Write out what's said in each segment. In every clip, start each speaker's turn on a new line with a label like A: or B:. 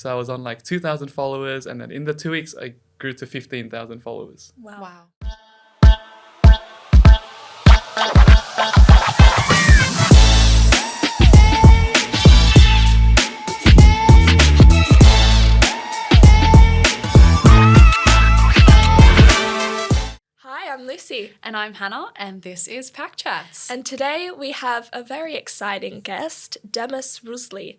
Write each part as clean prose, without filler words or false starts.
A: So I was on like 2,000 followers, and then in the 2 weeks, I grew to 15,000 followers.
B: Wow.
C: Hi, I'm Lucy,
B: And I'm Hannah, and this is Pack Chats.
C: and today we have a very exciting guest, Demis Rusli.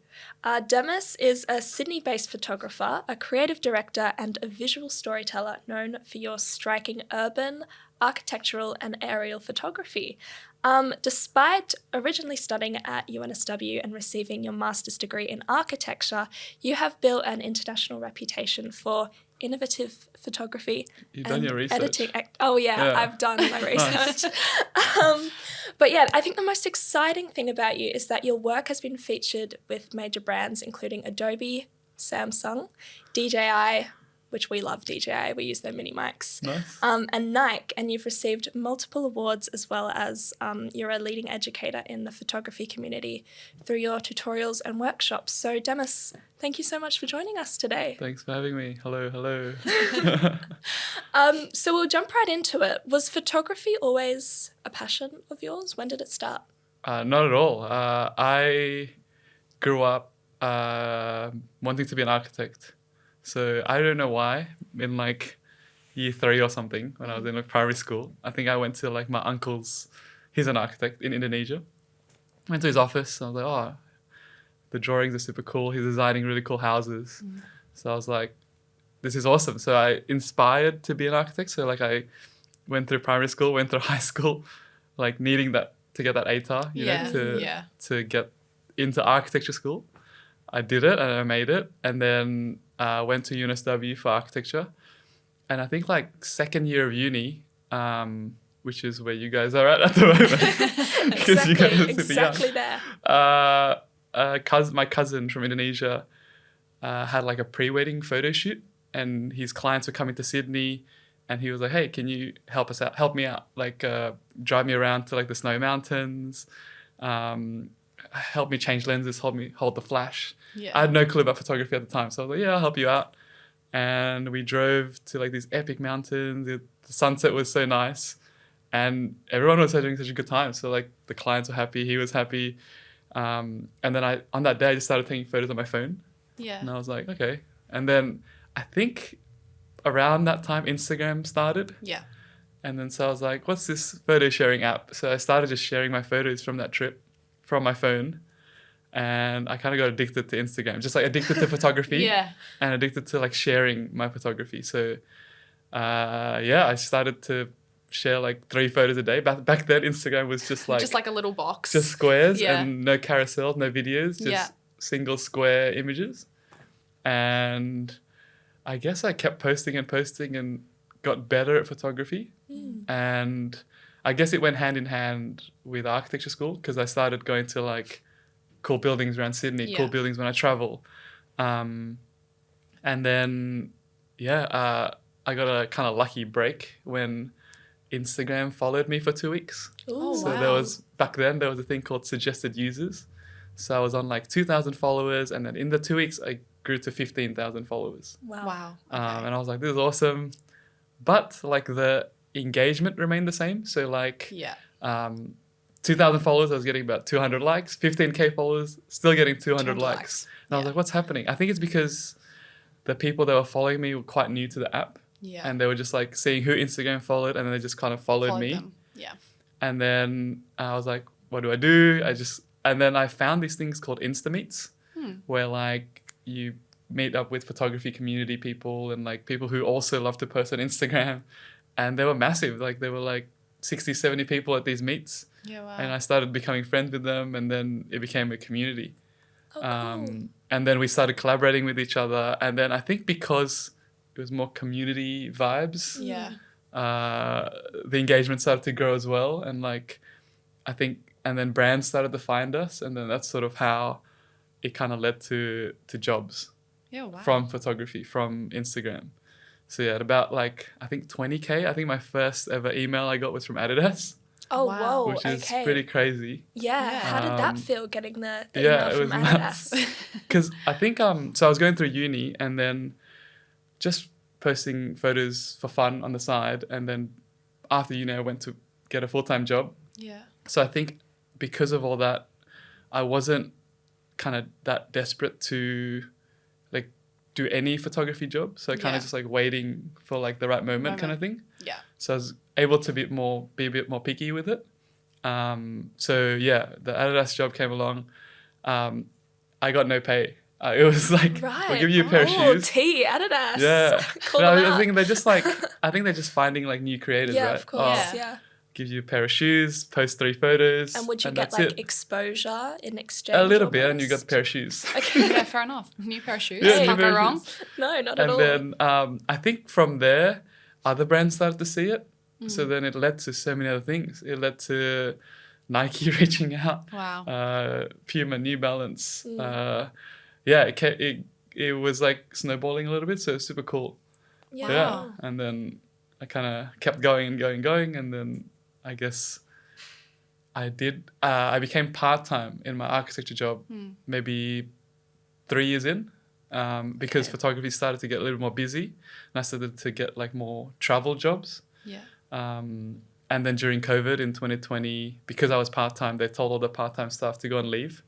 C: Demis is a Sydney-based photographer, a creative director, and a visual storyteller known for your striking urban, architectural, and aerial photography. Despite originally studying at UNSW and receiving your master's degree in architecture, you have built an international reputation for innovative photography.
A: You've done
C: and
A: your research.
C: Editing. Oh yeah,
A: Yeah.
C: I've done my
A: Nice.
C: research. But yeah, I think the most exciting thing about you is that your work has been featured with major brands including Adobe, Samsung, DJI, which we love DJI, we use their mini mics,
A: Nice.
C: and Nike, and you've received multiple awards as well as you're a leading educator in the photography community through your tutorials and workshops. So Demis, thank you so much for joining us today.
A: Thanks for having me. Hello.
C: So we'll jump right into it. Was photography always a passion of yours? When did it start?
A: Not at all. I grew up wanting to be an architect. So I don't know why. In like year 3 or something, when I was in like primary school, I think I went to like my uncle's. He's an architect in Indonesia. Went to his office. And I was like, oh, the drawings are super cool. He's designing really cool houses. So I was like, this is awesome. So I inspired to be an architect. So like I went through primary school, went through high school, like needing that to get that ATAR, to get into architecture school. I did it and I made it, and then went to UNSW for architecture. And I think like second year of uni, which is where you guys are at the moment, because you guys are super young.
C: Exactly there.
A: My cousin from Indonesia had like a pre-wedding photo shoot, and his clients were coming to Sydney, and he was like, hey, can you help me out, like drive me around to like the snowy mountains, help me change lenses, hold the flash. I had no clue about photography at the time, so I was like, yeah, I'll help you out. And we drove to like these epic mountains. The sunset was so nice, and everyone was having such a good time. So like the clients were happy, he was happy. And then on that day I just started taking photos on my phone.
B: Yeah.
A: And I was like, okay. And then I think around that time Instagram started.
B: Yeah.
A: And then so I was like, what's this photo sharing app? So I started just sharing my photos from that trip from my phone. And I kind of got addicted to Instagram, just like addicted to photography.
B: Yeah.
A: And addicted to like sharing my photography. So I started to share like 3 photos a day. Back then Instagram was just like
B: a little box.
A: just squares
B: Yeah.
A: and no carousels, no videos, just single square images. And I guess I kept posting and got better at photography. And I guess it went hand in hand with architecture school, because I started going to like cool buildings around Sydney, cool buildings when I travel. And then, I got a kind of lucky break when Instagram followed me for 2 weeks.
C: Ooh.
A: So back then there was a thing called suggested users. So I was on like 2,000 followers, and then in the 2 weeks I grew to 15,000 followers.
C: Wow.
A: And I was like, this is awesome. But like the engagement remained the same. So like 2,000 followers, I was getting about 200 likes. 15K followers, still getting 200 likes. And I was like, what's happening? I think it's because the people that were following me were quite new to the app.
B: Yeah.
A: And they were just like seeing who Instagram followed, and then they just kind of followed me.
B: them. Yeah.
A: And then I was like, what do I do? And then I found these things called Insta Meets, where like you meet up with photography community people and like people who also love to post on Instagram. And they were massive. Like there were like 60, 70 people at these meets.
B: Yeah. Wow.
A: And I started becoming friends with them, and then it became a community.
C: Oh, cool.
A: And then we started collaborating with each other. And then I think because it was more community vibes,
B: Yeah.
A: the engagement started to grow as well. And like, I think, and then brands started to find us. And then that's sort of how it kind of led to jobs
B: Yeah. Wow.
A: from photography, from Instagram. So yeah, at about like, I think 20K, I think my first ever email I got was from Adidas.
C: Oh,
B: Wow.
C: whoa.
A: which is
C: Okay.
A: pretty crazy.
C: Yeah.
B: Yeah.
C: How did that
A: Um,
C: feel getting the
A: yeah,
C: email
A: it
C: from
A: was
C: Adidas?
A: nuts. Because I think so I was going through uni and then just posting photos for fun on the side, and then after uni I went to get a full-time job.
B: Yeah.
A: So I think because of all that, I wasn't kind of that desperate to like do any photography job. So kind
B: Yeah.
A: of just like waiting for like the right moment kind of thing.
B: Yeah.
A: So I was able to be a bit more picky with it. So yeah, the Adidas job came along. I got no pay. It was like,
C: Right.
A: we'll give you a pair of
C: Oh,
A: shoes.
C: T, Adidas.
A: Yeah.
C: Call
A: No,
C: them
A: I
C: out.
A: think they're just like, I think they're just finding like new creators,
C: Yeah,
A: right?
C: of course.
A: Oh,
C: Yeah.
A: give you a pair of shoes, post 3 photos.
C: And would you get
A: that's
C: like
A: it.
C: exposure in exchange?
A: A little bit, and you got
C: almost?
A: the pair of shoes.
C: Okay.
B: Yeah, fair enough. New pair of shoes.
A: Yeah,
C: new
B: Can't
A: pair
B: go
A: of
B: wrong.
A: shoes.
C: No, not at
A: And
C: all.
A: then I think from there, other brands started to see it. So
C: Mm.
A: then it led to so many other things. It led to Nike reaching out,
B: Wow.
A: Puma, New Balance.
C: Mm.
A: Yeah, it was like snowballing a little bit, so it was super cool.
C: yeah.
A: Yeah, and then I kind of kept going and going and going, and then I guess I became part-time in my architecture job maybe 3 years in, because
B: Okay.
A: photography started to get a little more busy, and I started to get like more travel jobs.
B: Yeah.
A: And then during COVID in 2020, because I was part-time, they told all the part-time staff to go on leave.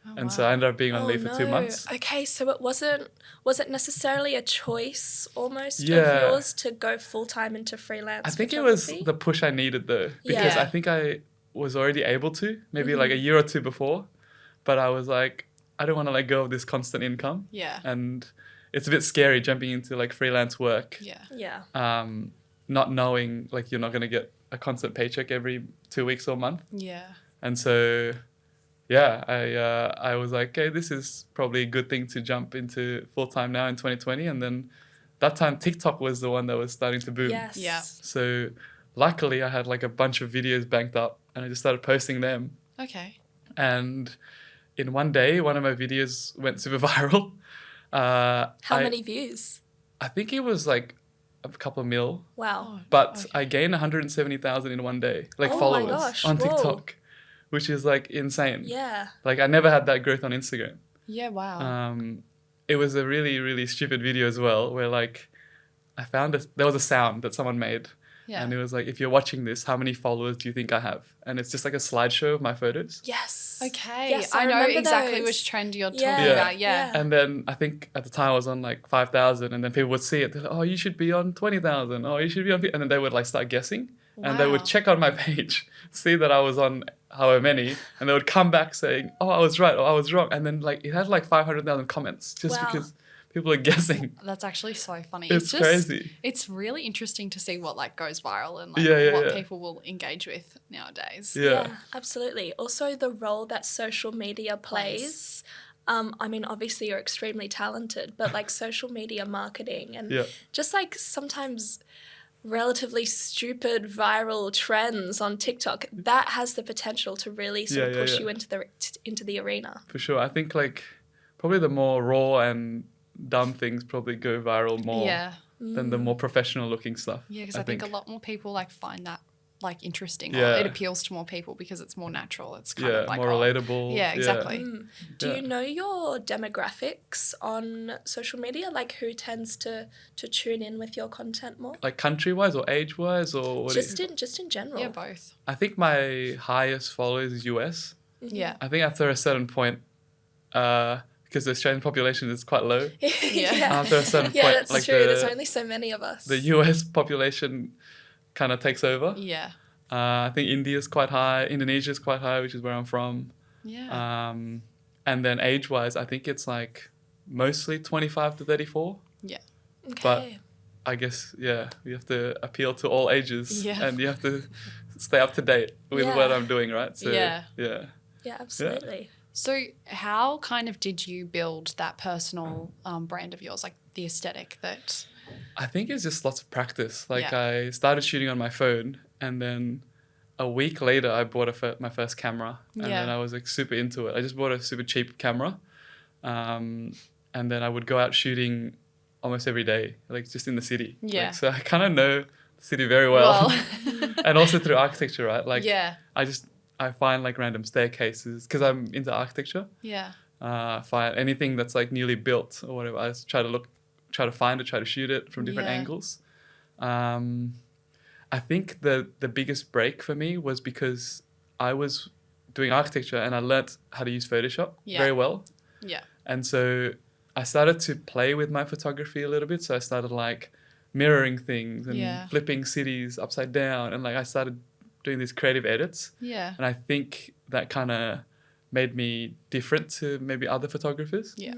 B: Oh,
A: And
B: wow.
A: so I ended up being on
C: Oh,
A: leave for 2 months.
C: Okay, so was it necessarily a choice almost
A: Yeah.
C: of yours to go full time into freelance?
A: I think it was
C: photography?
A: the push I needed though, because
B: Yeah.
A: I think I was already able to, maybe like
C: Mm-hmm.
A: a year or two before, but I was like, I don't want to let go of this constant income.
B: Yeah.
A: And it's a bit scary jumping into like freelance work,
B: Yeah.
C: Yeah.
A: not knowing like you're not going to get a constant paycheck every 2 weeks or a month.
B: Yeah.
A: And so, yeah, I was like, okay, this is probably a good thing to jump into full time now in 2020. And then that time TikTok was the one that was starting to boom.
C: Yes.
B: Yeah.
A: So luckily I had like a bunch of videos banked up and I just started posting them.
B: Okay.
A: And in one day, one of my videos went super viral.
C: How many views?
A: I think it was like a couple of mil,
C: Wow.
B: Oh,
A: but
B: okay.
A: I gained 170,000 in one day, like
C: Oh my
A: followers
C: gosh,
A: on
C: whoa.
A: TikTok, which is like insane.
C: Yeah.
A: Like I never had that growth on Instagram.
B: Yeah. Wow.
A: It was a really, really stupid video as well, where like there was a sound that someone made.
B: Yeah.
A: And it was like, if you're watching this, how many followers do you think I have? And it's just like a slideshow of my photos.
C: Yes.
B: Okay.
C: Yes,
B: I know
C: remember
B: exactly
C: those.
B: which trend you're
C: Yeah.
B: talking
A: Yeah.
B: about. Yeah.
C: Yeah.
A: And then I think at the time I was on like 5,000, and then people would see it. They're like, oh, you should be on 20,000. Oh, you should be on. And then they would like start guessing. And they would
B: Wow.
A: check on my page, see that I was on however many, and they would come back saying, oh, I was right, or I was wrong. And then like it had like 500,000 comments just
C: Wow.
A: because people are guessing.
B: That's actually so funny.
A: It's
B: just,
A: crazy.
B: It's really interesting to see what like goes viral and like
A: Yeah,
B: what
A: yeah.
B: people will engage with nowadays.
A: Yeah.
C: absolutely. Also, the role that social media plays. I mean, obviously, you're extremely talented, but like social media marketing and
A: Yeah.
C: just like sometimes relatively stupid viral trends on TikTok, that has the potential to really sort of
A: Yeah, yeah,
C: push
A: yeah.
C: you into the arena.
A: For sure. I think like probably the more raw and dumb things probably go viral more
B: Yeah.
A: than the more professional looking stuff.
B: Yeah, because I think a lot more people like find that like interesting or
A: Yeah.
B: it appeals to more people because it's more natural. It's kind
A: Yeah,
B: of like
A: more relatable.
B: Yeah, exactly.
C: Do
A: Yeah.
C: you know your demographics on social media? Like who tends to tune in with your content more?
A: Like country wise or age wise or what?
C: Just in general.
B: Yeah, both.
A: I think my highest followers is US.
B: Yeah.
A: I think after a certain point, because the Australian population is quite low,
C: yeah.
A: after a certain
C: Yeah,
A: point,
C: that's
A: like
C: true. There's only so many of us.
A: the US population kind of takes over.
B: Yeah.
A: I think India's quite high, Indonesia's quite high, which is where I'm from.
B: Yeah.
A: And then age wise, I think it's like mostly 25 to 34.
B: Yeah.
A: but-
C: Okay.
A: I guess, yeah, you have to appeal to all ages
B: Yeah.
A: and you have to stay up to date with
C: Yeah.
A: what I'm doing, right? So,
B: Yeah.
A: yeah.
C: Yeah, absolutely.
B: So how kind of did you build that personal brand of yours, like the aesthetic that
A: I think it's just lots of practice. Like
B: Yeah.
A: I started shooting on my phone, and then a week later I bought my first camera, and
B: Yeah.
A: then I was like super into it. I just bought a super cheap camera, and then I would go out shooting almost every day, like just in the city.
B: Yeah.
A: Like, so I kind of know the city very well. And also through architecture, right? Like
B: yeah.
A: I find like random staircases because I'm into architecture.
B: Yeah.
A: Find anything that's like newly built or whatever. I just try to find it, try to shoot it from different
B: Yeah.
A: angles. I think the biggest break for me was because I was doing architecture and I learnt how to use Photoshop
B: Yeah.
A: very well.
B: Yeah.
A: And so I started to play with my photography a little bit. So I started like mirroring things and
B: Yeah.
A: flipping cities upside down. And like I started doing these creative edits.
B: Yeah.
A: And I think that kind of made me different to maybe other photographers.
B: Yeah.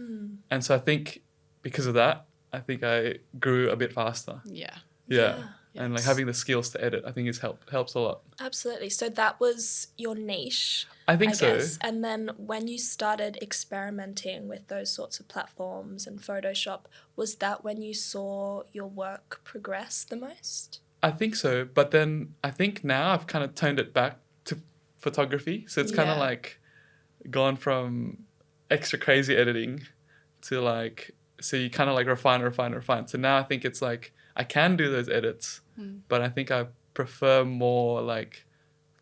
A: And so I think because of that, I think I grew a bit faster.
B: Yeah.
A: Yeah. And like
B: Yes.
A: having the skills to edit, I think helps a lot.
C: Absolutely. So that was your niche,
A: I think so.
C: guess. And then when you started experimenting with those sorts of platforms and Photoshop, was that when you saw your work progress the most?
A: I think so. But then I think now I've kind of toned it back to photography. So it's kind of
B: Yeah.
A: like gone from extra crazy editing to like, so you kind of like refine. So now I think it's like, I can do those edits, but I think I prefer more like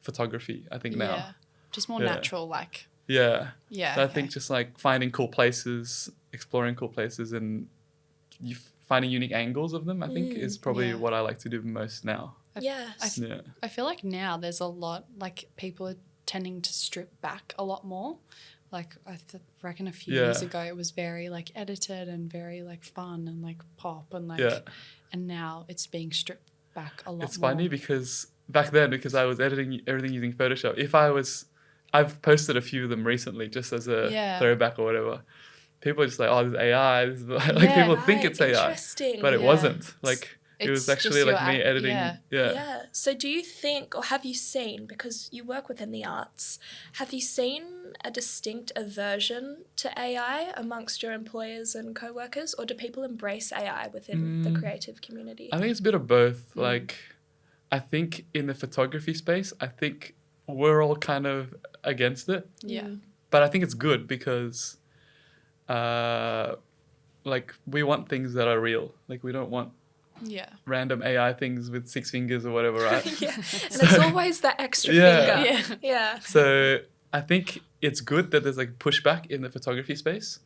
A: photography, I think now.
B: Yeah. Just more
A: Yeah.
B: natural, like.
A: Yeah.
B: Yeah.
A: So I
B: okay.
A: think just like finding cool places, exploring cool places, and finding unique angles of them, I think is probably
B: yeah.
A: what I like to do most now.
C: Yes.
A: Yeah.
B: I feel like now there's a lot, like people are tending to strip back a lot more. Like reckon a few years
A: Yeah.
B: ago it was very like edited and very like fun and like pop and like,
A: Yeah.
B: and now it's being stripped back a lot
A: It's
B: more.
A: funny because back then, because I was editing everything using Photoshop, I've posted a few of them recently just as a
B: Yeah.
A: throwback or whatever. People are just like, oh, this is AI. This is like
B: Yeah,
A: people think it's AI,
C: Interesting.
A: but it
B: Yeah.
A: wasn't. Like it
B: It's
A: was actually
B: just
A: like
B: your
A: me editing.
B: yeah.
C: Yeah. So do you think, or have you seen, because you work within the arts, have you seen a distinct aversion to AI amongst your employers and co-workers, or do people embrace AI within the creative community?
A: I think it's a bit of both. Like, I think in the photography space, I think we're all kind of against it,
B: Yeah.
A: but I think it's good because, like, we want things that are real. Like, we don't want
B: Yeah.
A: random AI things with 6 fingers or whatever, right?
C: Yeah. And it's always that extra
A: Yeah.
C: finger.
B: Yeah.
C: Yeah.
A: So I think it's good that there's like pushback in the photography space,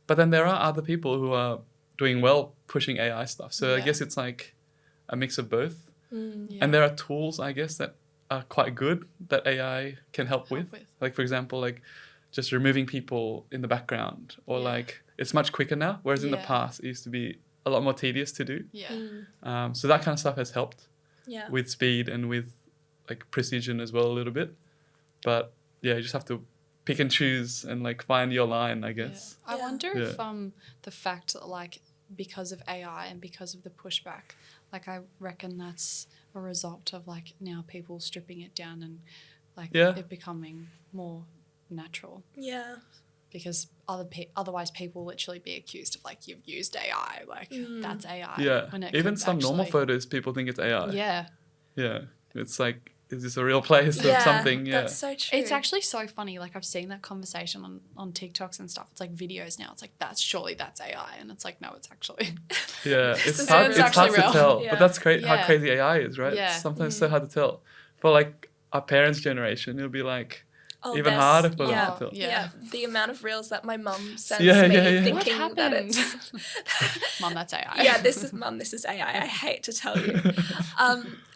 A: but then there are other people who are doing well pushing AI stuff. So I
B: Yeah.
A: guess it's like a mix of both.
B: Yeah.
A: And there are tools, I guess, that are quite good that AI can help with. Like, for example, like just removing people in the background, or
B: Yeah.
A: like it's much quicker now, whereas in the
B: Yeah.
A: past it used to be a lot more tedious to do.
B: Yeah.
A: So that kind of stuff has helped
C: Yeah.
A: with speed and with like precision as well a little bit. But yeah, you just have to pick and choose and like find your line, I guess.
B: I
C: Yeah.
B: wonder if
A: Yeah.
B: the fact that like because of AI and because of the pushback, like I reckon that's a result of like now people stripping it down and like
A: Yeah.
B: it becoming more natural,
C: Yeah.
B: because otherwise people literally be accused of like you've used AI, like that's AI.
A: Yeah.
B: when it
A: Even
B: could
A: some normal
B: actually-
A: photos, people think it's AI.
B: Yeah.
A: Yeah. It's like, is this a real place or
C: Yeah.
A: something? Yeah.
C: That's so true.
B: It's actually so funny. Like I've seen that conversation on TikToks and stuff. It's like videos now. It's like that's AI, and it's like no, it's actually.
A: Yeah.
C: This
A: It's
C: is
A: hard,
C: it's
A: it's hard
B: actually
A: to
B: real.
A: tell.
C: Yeah.
A: But that's how
B: Yeah.
A: crazy AI is, right?
B: Yeah.
A: It's sometimes so hard to tell. For like our parents' generation, it'll be like, even
C: there's-
A: harder for them
C: yeah,
A: to tell.
C: yeah.
B: Yeah.
C: The amount of reels that my mum sends
A: Yeah,
C: me
A: yeah, yeah.
B: What
C: thinking that
B: happened?
C: it's
B: Mum, that's AI.
C: yeah, this is AI. I hate to tell you.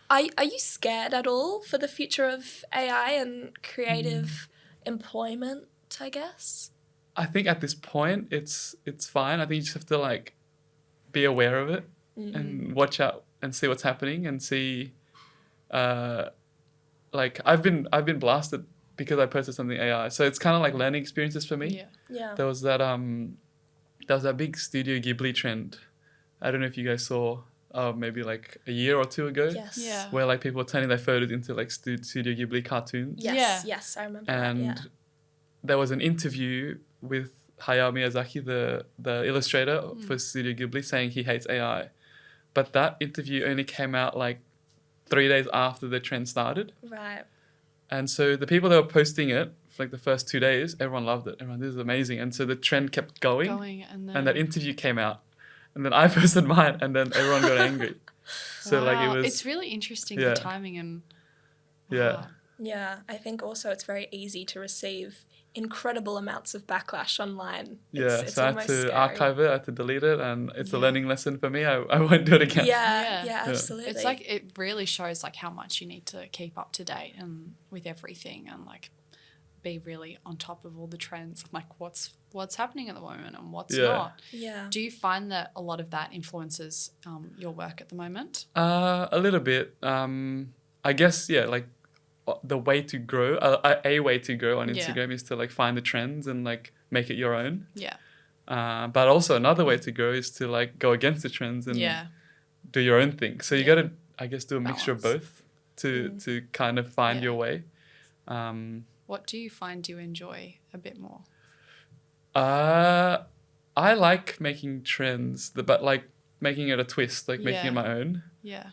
C: Are you scared at all for the future of AI and creative employment, I guess?
A: I think at this point it's fine. I think you just have to like be aware of it and watch out and see what's happening and see like I've been blasted because I posted something AI. So it's kind of like learning experiences for me.
B: Yeah.
C: Yeah.
A: There was that big Studio Ghibli trend. I don't know if you guys saw maybe like a year or two ago.
C: Yes.
B: Yeah.
A: Where like people were turning their photos into like Studio Ghibli cartoons.
C: Yes.
B: Yeah.
C: Yes, I remember
A: And
C: that. Yeah.
A: there was an interview with Hayao Miyazaki, the illustrator for Studio Ghibli, saying he hates AI. But that interview only came out like 3 days after the trend started.
C: Right.
A: And so the people that were posting it for like the first 2 days, everyone loved it. Everyone, this is amazing. And so the trend kept going.
B: And then
A: And that interview came out. And then I posted mine and then everyone got angry. So like it
B: Wow.
A: was...
B: It's really interesting
A: yeah.
B: the timing and
A: Yeah.
B: Wow.
C: Yeah, I think also it's very easy to receive incredible amounts of backlash online.
A: Yeah,
C: It's
A: so I had
C: almost
A: to
C: scary.
A: archive it, I had to delete it, and it's a
B: Yeah.
A: learning lesson for me. I won't do it again.
C: Yeah,
B: Yeah.
C: absolutely.
B: It's like it really shows like how much you need to keep up to date and with everything and like be really on top of all the trends and like what's happening at the moment and what's
A: Yeah.
B: not.
C: yeah.
B: Do you find that a lot of that influences your work at the moment?
A: A little bit. I guess, yeah, like the way to grow, a way to grow on
B: Yeah.
A: Instagram is to like find the trends and like make it your own.
B: Yeah.
A: But also another way to grow is to like go against the trends and
B: Yeah.
A: do your own thing. So you
B: Yeah.
A: got to, I guess, do a mixture of
B: Balance.
A: both to kind of find
B: Yeah.
A: your way. Um,
B: What do you find you enjoy a bit more?
A: I like making trends, but like making it a twist, like making
B: Yeah.
A: it my own.
B: Yeah.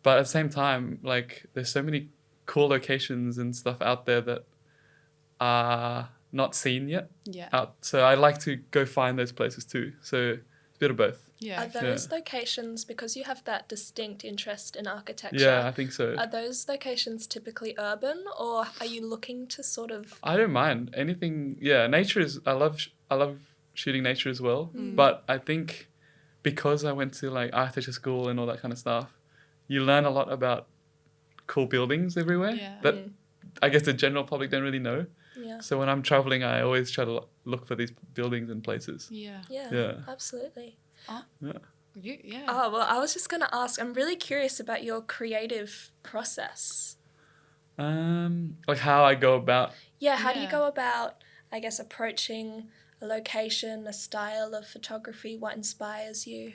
A: But at the same time, like there's so many cool locations and stuff out there that are not seen yet.
B: Yeah.
A: So I like to go find those places too. So it's a bit of both.
B: Yeah.
C: Are those locations, because you have that distinct interest in architecture,
A: Yeah, I think so.
C: are those locations typically urban, or are you looking to sort of...
A: I don't mind anything. Yeah, nature is. I love shooting nature as well.
B: Mm.
A: But I think because I went to like architecture school and all that kind of stuff, you learn a lot about cool buildings everywhere
B: Yeah.
A: that I guess the general public don't really know.
C: Yeah.
A: So when I'm traveling, I always try to look for these buildings and places.
B: Yeah.
C: Yeah,
A: Yeah.
C: absolutely.
B: Yeah.
C: Oh, well, I was just going to ask, I'm really curious about your creative process.
A: Like how I go about.
C: Yeah, how do you
B: Yeah.
C: go about, I guess, approaching a location, a style of photography? What inspires you?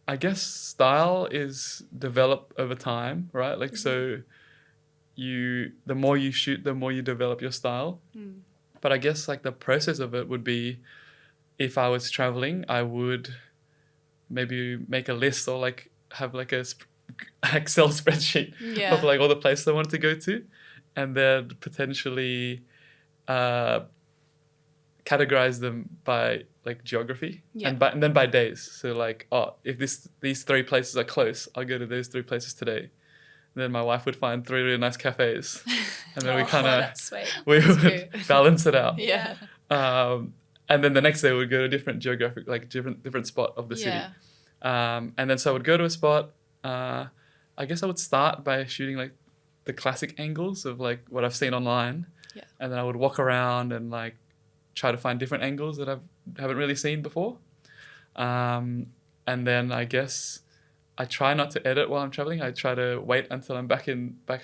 A: I guess style is developed over time, right? Like so, the more you shoot, the more you develop your style.
B: Mm.
A: But I guess like the process of it would be, if I was traveling, I would maybe make a list or like have like a Excel spreadsheet
B: Yeah.
A: of like all the places I wanted to go to, and then potentially categorize them by like geography
B: Yeah.
A: and then by days. So like, oh, if these three places are close, I'll go to those three places today. And then my wife would find 3 really nice cafes, and then we kind of
C: That's sweet.
A: we
B: That's
A: would
B: cute.
A: balance it out.
B: Yeah.
A: And then the next day we'd go to a different geographic, like different spot of the city.
B: Yeah.
A: And then so I would go to a spot. I guess I would start by shooting like the classic angles of like what I've seen online.
B: Yeah.
A: And then I would walk around and like try to find different angles that haven't really seen before. And then I guess I try not to edit while I'm traveling. I try to wait until I'm back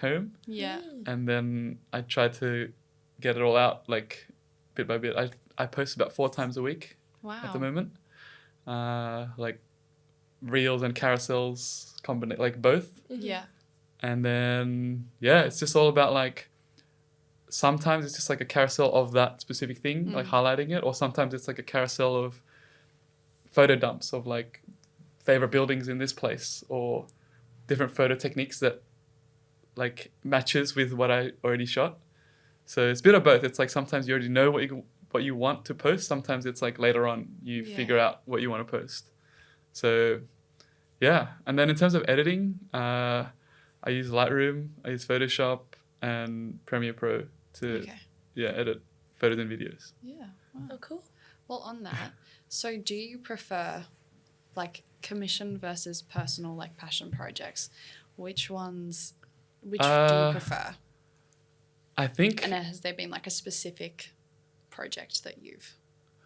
A: home,
B: Yeah.
A: and then I try to get it all out like bit by bit. I post about 4 times a week
B: Wow.
A: at the moment. Like reels and carousels, like both.
B: Yeah.
A: And then yeah, it's just all about like, sometimes it's just like a carousel of that specific thing, like highlighting it, or sometimes it's like a carousel of photo dumps of like favorite buildings in this place, or different photo techniques that like matches with what I already shot. So it's a bit of both. It's like sometimes you already know what you want to post. Sometimes it's like later on you
B: Yeah.
A: figure out what you want to post. So yeah, and then in terms of editing, I use Lightroom, I use Photoshop and Premiere Pro to
B: Okay.
A: edit photos and videos.
B: Yeah. Wow.
C: Oh, cool.
B: Well, on that, so do you prefer like commission versus personal, like passion projects? Which do you prefer?
A: I think
B: And has there been like a specific project that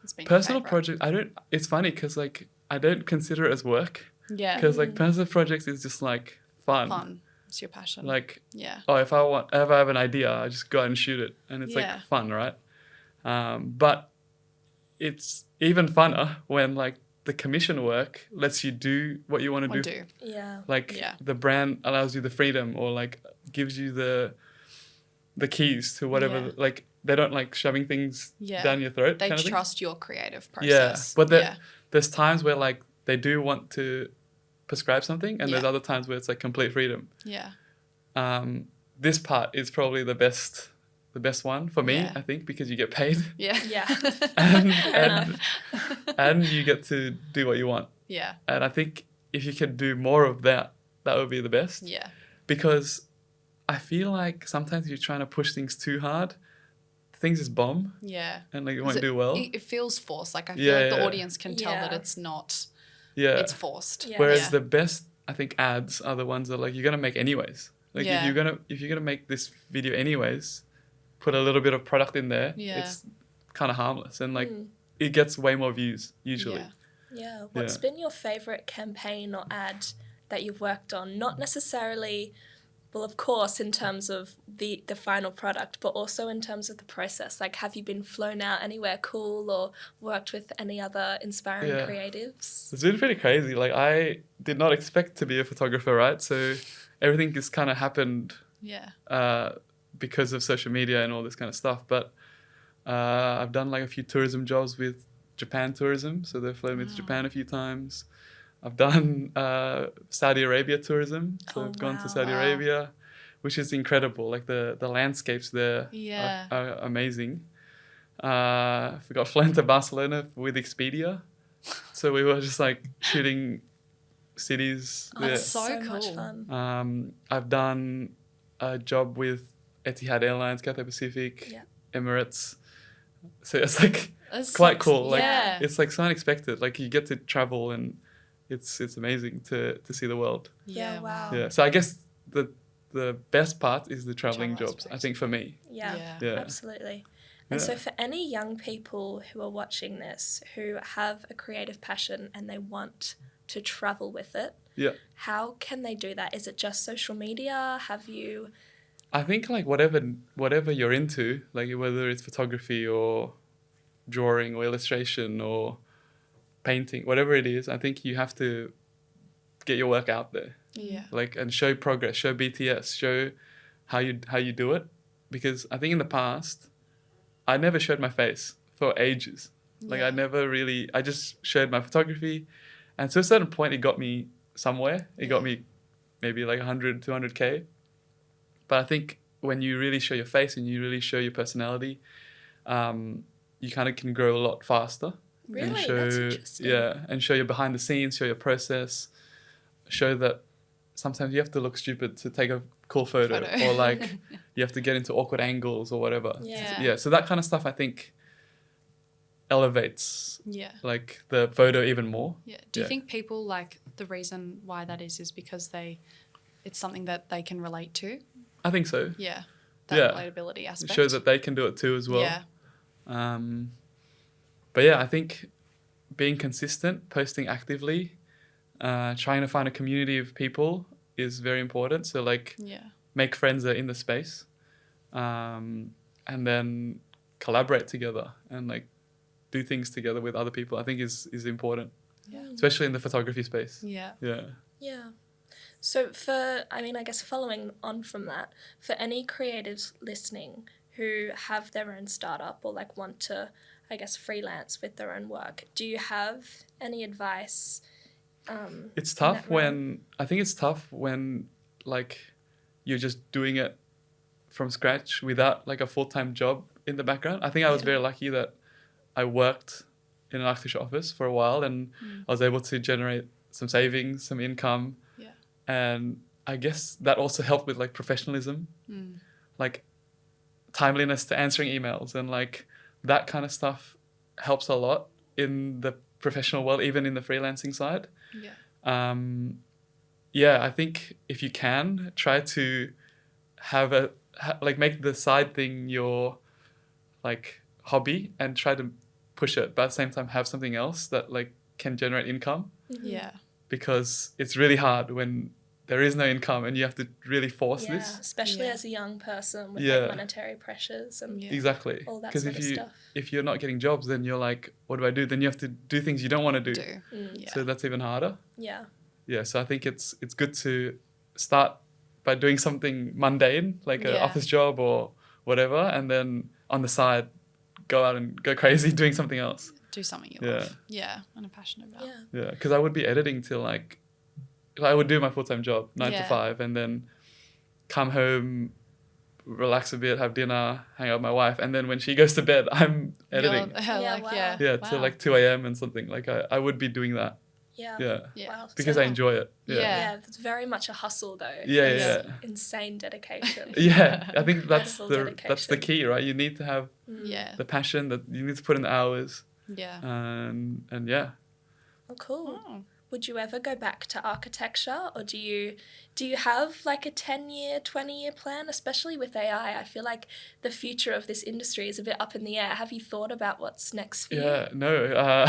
B: it's been your
A: personal
B: favourite?
A: project, it's funny because like I don't consider it as work,
B: Yeah.
A: because like personal projects is just like fun.
B: It's your passion.
A: Like,
B: yeah.
A: oh, if I have an idea, I just go out and shoot it, and it's
B: Yeah.
A: like fun, right? But it's even funner when like the commission work lets you do what you want to do.
C: Yeah.
A: Like
B: Yeah.
A: the brand allows you the freedom, or like gives you the keys to whatever.
B: Yeah.
A: Like they don't like shoving things
B: Yeah.
A: down your throat.
B: They
A: kind of thing.
B: trust your creative
A: Yeah,
B: process.
A: but there's times where like they do want to prescribe something, and there's
B: Yeah.
A: other times where it's like complete freedom.
B: yeah.
A: This part is probably the best one for me,
B: Yeah.
A: I think, because you get paid
B: Yeah.
C: Yeah.
A: and you get to do what you want.
B: Yeah.
A: And I think if you could do more of that, that would be the best.
B: Yeah.
A: Because I feel like sometimes you're trying to push things too hard, things just bomb
B: Yeah.
A: and like it
B: 'Cause
A: won't do well.
B: It feels forced. Like I feel
A: Yeah,
B: like the
A: yeah.
B: audience can tell that
C: Yeah.
B: it's not.
A: Yeah.
B: It's forced.
C: Yeah.
A: Whereas
B: Yeah.
A: the best, I think, ads are the ones that like you're gonna make anyways. Like
B: Yeah.
A: if you're gonna make this video anyways, put a little bit of product in there.
B: Yeah.
A: It's kind of harmless and like
C: Mm.
A: it gets way more views usually.
B: Yeah.
C: Yeah. What's
A: Yeah.
C: been your favorite campaign or ad that you've worked on? Not necessarily, well, of course, in terms of the final product, but also in terms of the process. Like, have you been flown out anywhere cool or worked with any other inspiring
A: Yeah.
C: creatives?
A: It's been pretty crazy. Like I did not expect to be a photographer, right? So everything just kind of happened
B: Yeah.
A: because of social media and all this kind of stuff. But I've done like a few tourism jobs with Japan Tourism, so they've flown me to
B: Wow.
A: Japan a few times. I've done Saudi Arabia tourism, so
C: Oh,
A: I've gone
C: wow.
A: to Saudi
B: Wow.
A: Arabia, which is incredible. Like the landscapes there
B: Yeah.
A: are amazing. We got flown to Barcelona with Expedia, so we were just like shooting cities
B: Oh,
A: there.
B: that's so
C: much
B: cool.
C: fun.
A: I've done a job with Etihad Airlines, Cathay Pacific,
C: Yeah.
A: Emirates. So it's like
B: That's
A: quite
B: so-
A: cool. Like
B: yeah.
A: it's like so unexpected. Like you get to travel and it's amazing to see the world.
C: Yeah, wow.
A: Yeah. So I guess the best part is the traveling
B: Travel
A: jobs. I
B: aspect.
A: think for me.
C: Yeah,
B: Yeah.
A: Yeah.
C: absolutely. And
A: Yeah.
C: so, for any young people who are watching this who have a creative passion and they want to travel with it,
A: Yeah.
C: how can they do that? Is it just social media? Have you?
A: I think like whatever you're into, like whether it's photography or drawing or illustration or painting, whatever it is, I think you have to get your work out there.
B: Yeah.
A: Like and show progress, show BTS, show how you do it. Because I think in the past, I never showed my face for ages. Like
B: Yeah.
A: I just showed my photography, and to a certain point, it got me somewhere. It got
B: Yeah.
A: me maybe like 100, 200K. But I think when you really show your face and you really show your personality, you kind of can grow a lot faster.
C: Really?
A: And
C: That's
A: show,
C: interesting.
A: yeah, and show your behind the scenes, show your process, show that sometimes you have to look stupid to take a cool photo. Or like you have to get into awkward angles or whatever.
C: Yeah.
A: So that kind of stuff I think elevates
B: Yeah.
A: like the photo even more.
B: Yeah. Do you
A: Yeah.
B: think people like the reason why that is because it's something that they can relate to?
A: I think so.
B: Yeah. That
A: Yeah.
B: relatability aspect.
A: It shows that they can do it too as well.
B: Yeah.
A: But yeah, I think being consistent, posting actively, trying to find a community of people is very important. So like
B: Yeah.
A: make friends that are in the space, and then collaborate together and like do things together with other people. I think is important,
B: Yeah.
A: especially in the photography space.
B: Yeah.
A: Yeah.
C: Yeah. So, I guess following on from that, for any creatives listening who have their own startup or like want to, I guess, freelance with their own work, do you have any advice?
A: It's
C: that
A: tough
C: realm?
A: when like you're just doing it from scratch without like a full-time job in the background. I think I was
B: Yeah.
A: very lucky that I worked in an architecture office for a while and I was able to generate some savings, some income.
B: Yeah.
A: And I guess that also helped with like professionalism,
B: Mm.
A: like timeliness to answering emails and like that kind of stuff helps a lot in the professional world, even in the freelancing side.
B: Yeah.
A: Yeah, I think if you can try to have like make the side thing your like hobby and try to push it, but at the same time have something else that like can generate income,
B: Yeah.
A: because it's really hard when there is no income and you have to really force
C: Yeah,
A: this.
C: especially
B: Yeah.
C: as a young person with
A: Yeah.
C: like monetary pressures and
B: Yeah.
A: Exactly.
C: all that
A: Because
C: sort of stuff.
A: if you're not getting jobs, then you're like, what do I do? Then you have to do things you don't want to do.
C: Mm.
B: Yeah.
A: So that's even harder.
C: Yeah.
A: Yeah, so I think it's good to start by doing something mundane, like an
B: Yeah.
A: office job or whatever, and then on the side, go out and go crazy doing something else.
B: Do something you
A: Yeah.
B: love. Yeah. And are passionate about.
C: Yeah.
A: Yeah, because I would be editing till like I would do my full-time job, 9 to
B: Yeah.
A: 5, and then come home, relax a bit, have dinner, hang out with my wife, and then when she goes to bed, I'm editing.
B: Yeah.
C: Yeah,
B: Like,
C: wow.
B: yeah.
A: Yeah, till
B: Wow.
A: like 2 a.m. and something. Like I would be doing that.
C: Yeah.
A: Yeah.
B: Yeah.
C: Wow.
A: Because
C: so,
A: I enjoy it.
B: Yeah.
C: Yeah, it's very much a hustle though.
A: Yeah,
C: It's
A: yeah.
C: insane dedication.
A: Yeah, I think that's
C: Incredible
A: that's the
C: dedication.
A: key, right? You need to have
B: Yeah.
A: the passion, that you need to put in the hours,
B: Yeah.
A: and yeah.
C: Oh, cool.
B: Oh.
C: Would you ever go back to architecture, or do you have like a 10-year, 20-year plan, especially with AI? I feel like the future of this industry is a bit up in the air. Have you thought about what's next for you?
A: Yeah, no.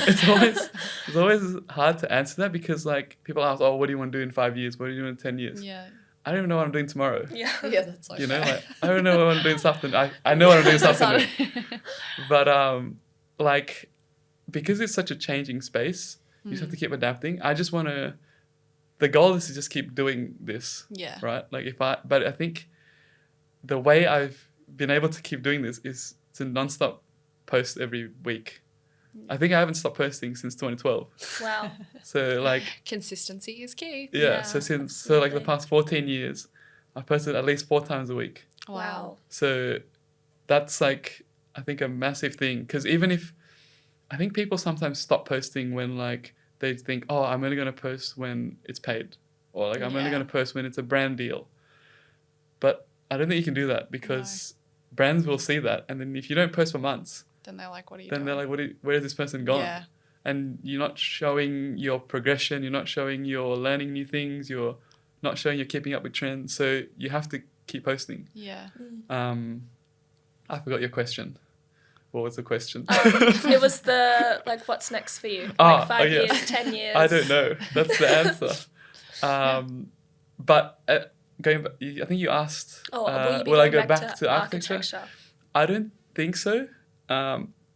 A: It's always hard to answer that, because like people ask, oh, what do you want to do in 5 years? What do you do in 10 years?
B: Yeah.
A: I don't even know what I'm doing tomorrow.
C: Yeah.
B: Yeah, that's okay.
A: You know, like I don't know what I'm doing this afternoon. I know what I'm doing this afternoon, but like because it's such a changing space, you just have to keep adapting. I just want to. The goal is to just keep doing this,
B: Yeah.
A: right? Like but I think the way I've been able to keep doing this is to nonstop post every week. I think I haven't stopped posting since 2012.
C: Wow.
A: So like,
B: Consistency is key.
A: yeah.
C: Yeah,
A: So like the
C: absolutely.
A: past 14 years, I've posted at least 4 times a week.
C: Wow.
A: So that's like, I think, a massive thing. Because even if, I think people sometimes stop posting when like they think, oh, I'm only going to post when it's paid. Or like, I'm only
B: Yeah.
A: going to post when it's a brand deal. But I don't think you can do that, because brands will see that. And then if you don't post for months,
B: Then they're like, what are you
A: then
B: doing?
A: they're like, where is this person gone?
B: Yeah.
A: And you're not showing your progression, you're not showing you're learning new things, you're not showing you're keeping up with trends. So you have to keep posting.
B: Yeah.
A: I forgot your question. What was the question?
C: It was the like, what's next for you?
A: Ah,
C: Like 5
A: oh, yeah.
C: years, 10 years.
A: I don't know. That's the answer. But going back, I think you asked,
C: Oh, will you be
A: will I
C: going
A: go back to architecture? I don't think so.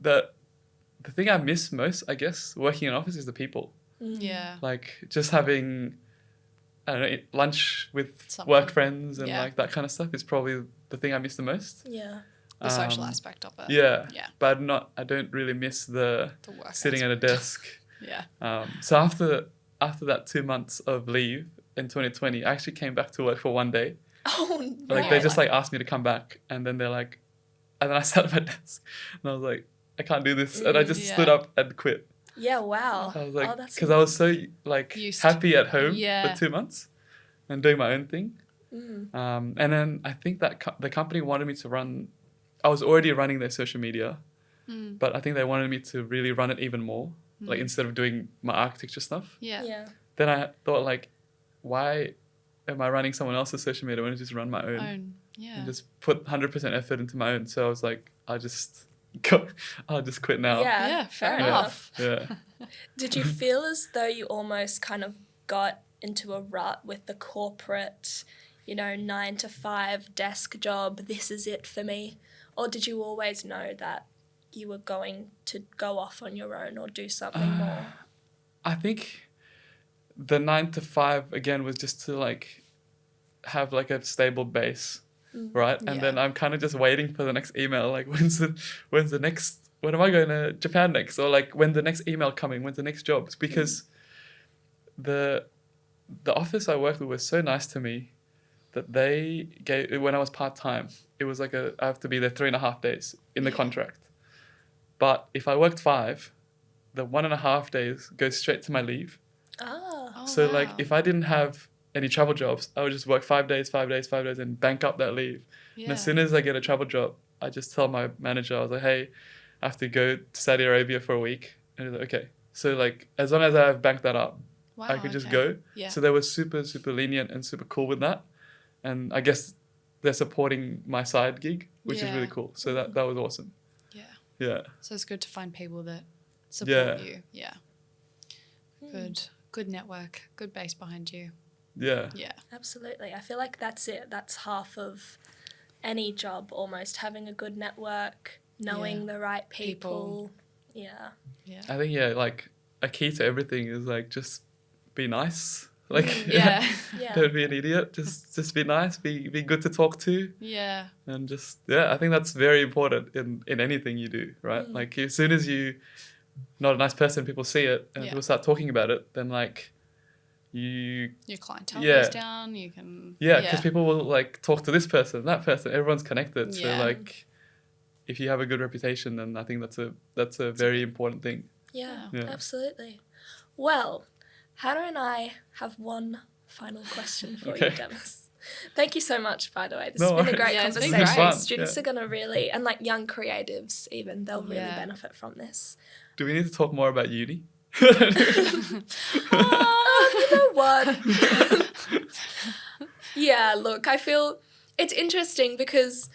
A: The thing I miss most, I guess, working in an office is the people.
B: Yeah.
A: Like just having, I don't know, lunch with
B: Someone.
A: work friends and
B: Yeah.
A: like that kind of stuff is probably the thing I miss the most.
C: Yeah.
B: The social
A: Um,
B: aspect of it.
A: Yeah.
B: Yeah.
A: But I don't really miss the
B: The work.
A: sitting at a desk.
B: Yeah.
A: So after that 2 months of leave in 2020, I actually came back to work for 1 day.
C: Oh,
A: Like
C: no.
A: they just like asked me to come back, and then they're like, and then I sat at my desk, and I was like, I can't do this, and I just stood
B: Yeah.
A: up and quit.
C: Yeah, wow.
A: I was like,
C: Oh, that's
A: because I was so like
B: Used to-
A: happy at home
B: Yeah.
A: for 2 months, and doing my own thing.
C: Mm.
A: And then I think that the company wanted me to run. I was already running their social media, but I think they wanted me to really run it even more. Like instead of doing my architecture stuff.
B: Yeah.
C: Yeah.
A: Then I thought like, why am I running someone else's social media? I want to just run my own.
B: Yeah.
A: And just put 100% effort into my own. So I was like, I'll just quit now.
C: Yeah,
B: Yeah,
C: fair
B: fair
C: enough.
A: Yeah.
C: Did you feel as though you almost kind of got into a rut with the corporate, 9 to 5 desk job, this is it for me? Or did you always know that you were going to go off on your own or do something more?
A: I think the 9 to 5 again was just to like have like a stable base, right? And then
B: Yeah.
A: I'm kind of just waiting for the next email. Like when's the next? When am I going to Japan next? Or like when the next email coming? When's the next jobs? Because the office I worked with was so nice to me that they gave, when I was part time, it was like I have to be there 3.5 days in the
B: Yeah.
A: contract. But if I worked 5, the 1.5 days goes straight to my leave.
C: Ah.
B: Oh,
A: So like
B: wow.
A: if I didn't have any travel jobs, I would just work 5 days, and bank up that leave. And as soon as I get a travel job, I just tell my manager, I was like, hey, I have to go to Saudi Arabia for a week. And he's like, okay. So like as long as I have banked that up,
B: Wow,
A: I could just
B: okay.
A: go.
B: Yeah.
A: So they were super, super lenient and super cool with that. And I guess they're supporting my side gig, which is
B: Yeah.
A: really cool. So that was awesome.
B: Yeah.
A: Yeah.
B: So it's good to find people that support
A: Yeah.
B: you. Yeah. Good network, good base behind you.
A: Yeah.
B: Yeah.
C: Absolutely. I feel like that's it. That's half of any job almost, having a good network, knowing the right people. Yeah.
B: Yeah.
A: I think, like a key to everything is like just be nice. Like,
B: Yeah.
C: Yeah.
A: don't be an idiot. Just be nice. Be good to talk to.
B: Yeah.
A: And just, I think that's very important in anything you do, right? Like as soon as you not a nice person, people see it and
B: Yeah.
A: people start talking about it, then like you,
B: Your clientele
A: Yeah.
B: goes down. You can.
A: because people will like talk to this person, that person, everyone's connected. So
B: Yeah.
A: like if you have a good reputation, then I think that's a very important thing.
C: Yeah,
A: Yeah.
C: absolutely. Well, Hannah and I have one final question for
A: Okay.
C: you, Demis. Thank you so much, by the way. This
A: No
C: has been a
A: worries.
C: great
B: Yeah, it's been
C: conversation.
B: great.
C: Students
A: Yeah.
C: are going to really, and like young creatives even, they'll really
B: Yeah.
C: benefit from this.
A: Do we need to talk more about uni?
C: You know what? Yeah, look, I feel it's interesting because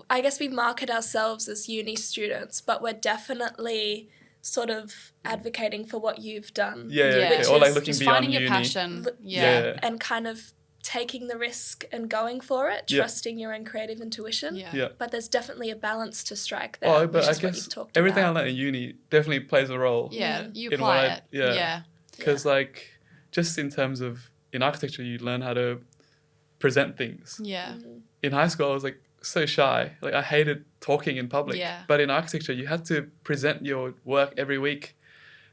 C: I guess we market ourselves as uni students, but we're definitely sort of advocating for what you've done.
A: Yeah,
B: Yeah.
A: okay.
C: Which
A: Or like
C: is
A: looking
B: Just
A: beyond
B: finding your
A: uni.
B: passion.
C: L-
B: Yeah.
C: And kind of taking the risk and going for it,
A: Yeah.
C: trusting your own creative intuition.
B: Yeah.
A: Yeah.
C: But there's definitely a balance to strike there,
A: Oh,
C: which
A: but I
C: is what
A: guess
C: you've talked
A: everything
C: about.
A: I learned in uni definitely plays a role.
B: Yeah, you
A: In
B: apply
A: what
B: it.
A: yeah.
B: Yeah.
A: Because like just in terms of in architecture, you learn how to present things.
B: Yeah.
C: Mm.
A: In high school, I was like so shy. Like I hated talking in public.
B: Yeah.
A: But in architecture, you had to present your work every week,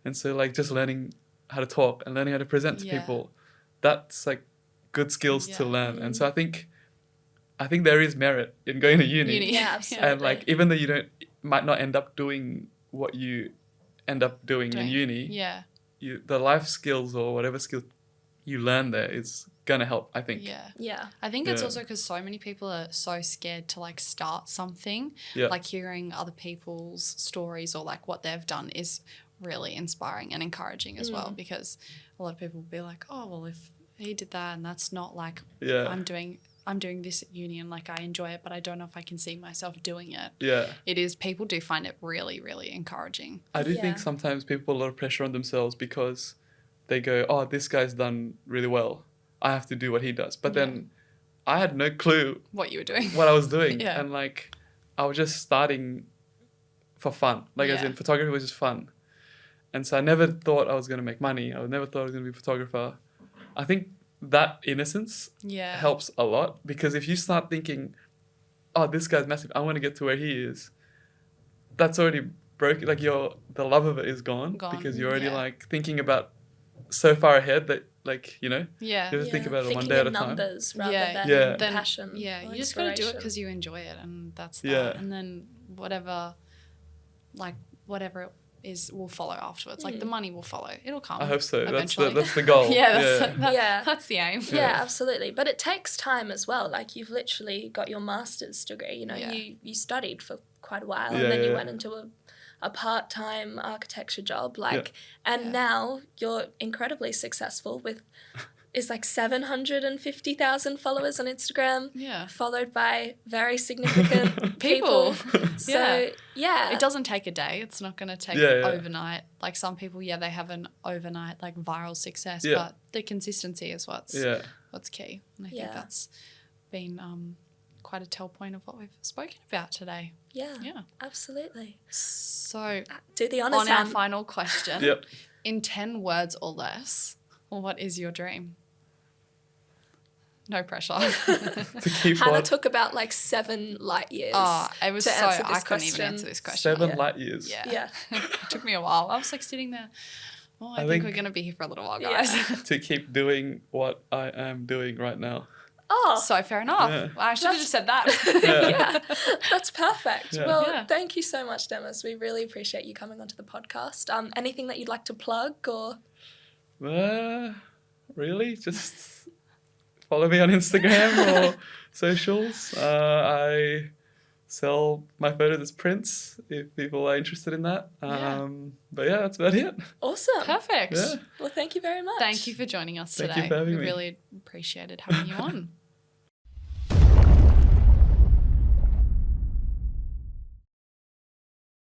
A: and so like just learning how to talk and learning how to present to
B: Yeah.
A: people, that's like good skills to
B: Yeah.
A: learn. And so I think there is merit in going to uni.
B: Uni.
C: Yeah, absolutely.
A: And like even though you might not end up doing what you end up doing in uni,
B: Yeah.
A: the life skills or whatever skill you learn there is gonna help, I think.
B: Yeah.
C: Yeah.
B: I think it's
A: Yeah.
B: also because so many people are so scared to like start something.
A: Yeah.
B: Like hearing other people's stories or like what they've done is really inspiring and encouraging as well, because a lot of people will be like, oh, well, if he did that and that's not like
A: Yeah.
B: I'm doing this at uni and like I enjoy it, but I don't know if I can see myself doing it.
A: Yeah.
B: People do find it really, really encouraging.
A: I do
C: Yeah.
A: think sometimes people put a lot of pressure on themselves because they go, oh, this guy's done really well. I have to do what he does. But then I had no clue
B: What you were doing.
A: what I was doing.
B: Yeah.
A: And like, I was just starting for fun. Like, as
B: Yeah.
A: in, photography was just fun. And so I never thought I was going to make money. I never thought I was going to be a photographer. I think that innocence
B: Yeah.
A: helps a lot, because if you start thinking, oh, this guy's massive, I want to get to where he is, that's already broken. Like the love of it is gone,
B: Gone,
A: because you're already
B: yeah.
A: like thinking about so far ahead that like, you know,
B: Yeah.
A: you have to think about it one
C: Thinking
A: day at
C: in
A: a time.
C: numbers rather
B: Yeah.
C: than
A: Yeah.
B: Then-
C: passion.
B: Yeah,
C: or
B: you just got to do it
C: inspiration.
B: because you enjoy it, and that's that.
A: Yeah.
B: And then whatever it is will follow afterwards. Like the money will follow. It'll come.
A: I hope so.
B: Eventually.
A: That's the goal.
B: yeah,
C: Yeah.
B: that's the aim.
C: Yeah, absolutely. But it takes time as well. Like you've literally got your master's degree. You know,
B: Yeah.
C: you studied for quite a while,
A: Yeah,
C: and then you
A: yeah.
C: went into a part-time architecture job. Like,
A: Yeah.
C: and
B: Yeah.
C: now you're incredibly successful with is like 750,000 followers on Instagram,
B: Yeah.
C: followed by very significant
B: People.
C: So yeah,
B: It doesn't take a day. It's not going to take
A: Yeah, yeah.
B: overnight. Like some people, they have an overnight like viral success,
A: Yeah.
B: but the consistency is what's key. And I
C: Yeah.
B: think that's been quite a tell point of what we've spoken about today.
C: yeah,
B: Yeah.
C: absolutely.
B: So
C: Do the honors,
B: on our
C: Sam.
B: final question,
A: Yep.
B: in 10 words or less, what is your dream? No pressure.
A: To keep
C: Hannah
A: what?
C: took about like 7 light years.
B: It was
C: to
B: so,
C: answer
B: I
C: this
B: couldn't even
C: question.
B: answer this question.
A: 7
C: Yeah.
A: light years.
B: Yeah.
C: Yeah.
B: It took me a while. I was like sitting there. Oh, I think
A: think-
B: we're going to be here for a little while,
C: Yeah.
B: guys.
A: To keep doing what I am doing right now.
C: Oh,
B: So fair enough.
A: Yeah.
B: I should have
C: That's-
B: just said that.
C: yeah, that's perfect.
A: Yeah.
C: Well,
B: Yeah.
C: thank you so much, Demis. We really appreciate you coming onto the podcast. Anything that you'd like to plug or?
A: Really? Just follow me on Instagram or socials. I sell my photos as prints if people are interested in that.
B: Yeah.
A: But yeah, that's about it.
C: Awesome.
B: Perfect.
A: Yeah.
C: Well, thank you very much.
B: Thank you for joining us
A: Thank
B: today.
A: you for having
B: we
A: me.
B: really appreciated having you on.